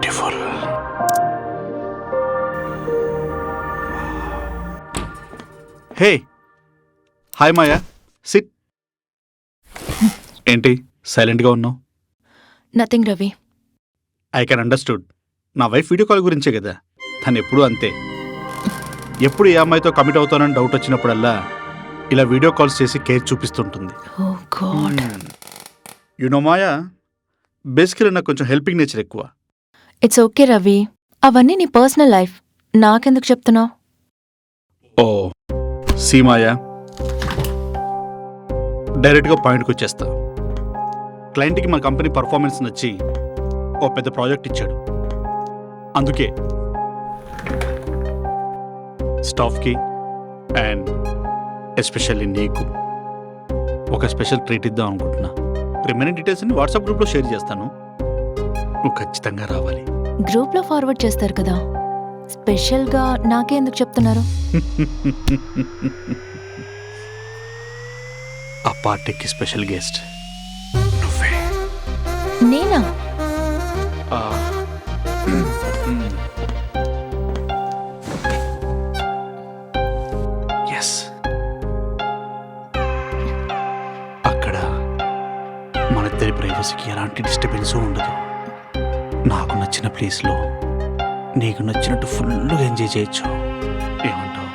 Beautiful. Hey hi మాయా, SIT. ఏంటి సైలెంట్గా ఉన్నావు? Nothing Ravi. I can understood. నా వైఫ్ వీడియో కాల్ గురించే కదా. తను ఎప్పుడూ అంతే. ఎప్పుడు ఏ అమ్మాయితో కమిట్ అవుతానని డౌట్ వచ్చినప్పుడల్లా ఇలా వీడియో కాల్స్ చేసి కేర్ చూపిస్తుంటుంది. ఓ గాడ్. యునో మాయా, బేసికలీ నాకు కొంచెం హెల్పింగ్ నేచర్ ఎక్కువ. ఇట్స్ ఓకే రవి, అవన్నీ నీ పర్సనల్ లైఫ్, నాకెందుకు చెప్తున్నావు? ఓ సీ మాయా, డైరెక్ట్గా పాయింట్కి వచ్చేస్తా. క్లయింట్కి మన కంపెనీ పర్ఫార్మెన్స్ నచ్చి ఓ పెద్ద ప్రాజెక్ట్ ఇచ్చాడు. అందుకే స్టాఫ్కి అండ్ ఎస్పెషల్లీ నీకు ఒక స్పెషల్ ట్రీట్ ఇద్దాం అనుకుంటున్నా. రిమైనింగ్ డీటెయిల్స్ ని వాట్సాప్ గ్రూప్లో షేర్ చేస్తాను. నువ్వు ఖచ్చితంగా రావాలి. గ్రూప్లో ఫార్వర్డ్ చేస్తారు కదా, స్పెషల్గా నాకే ఎందుకు చెప్తున్నారు? ఆ పార్టీకి స్పెషల్ గెస్ట్ నువ్వే. నేనా? ఎస్. అక్కడ మన ఇద్దరి ప్రైవసీకి ఎలాంటి డిస్టర్బెన్స్ ఉండదు. నాకు నచ్చిన ప్లేస్లో నీకు నచ్చినట్టు ఫుల్గా ఎంజాయ్ చేయొచ్చు. ఏమంటావు?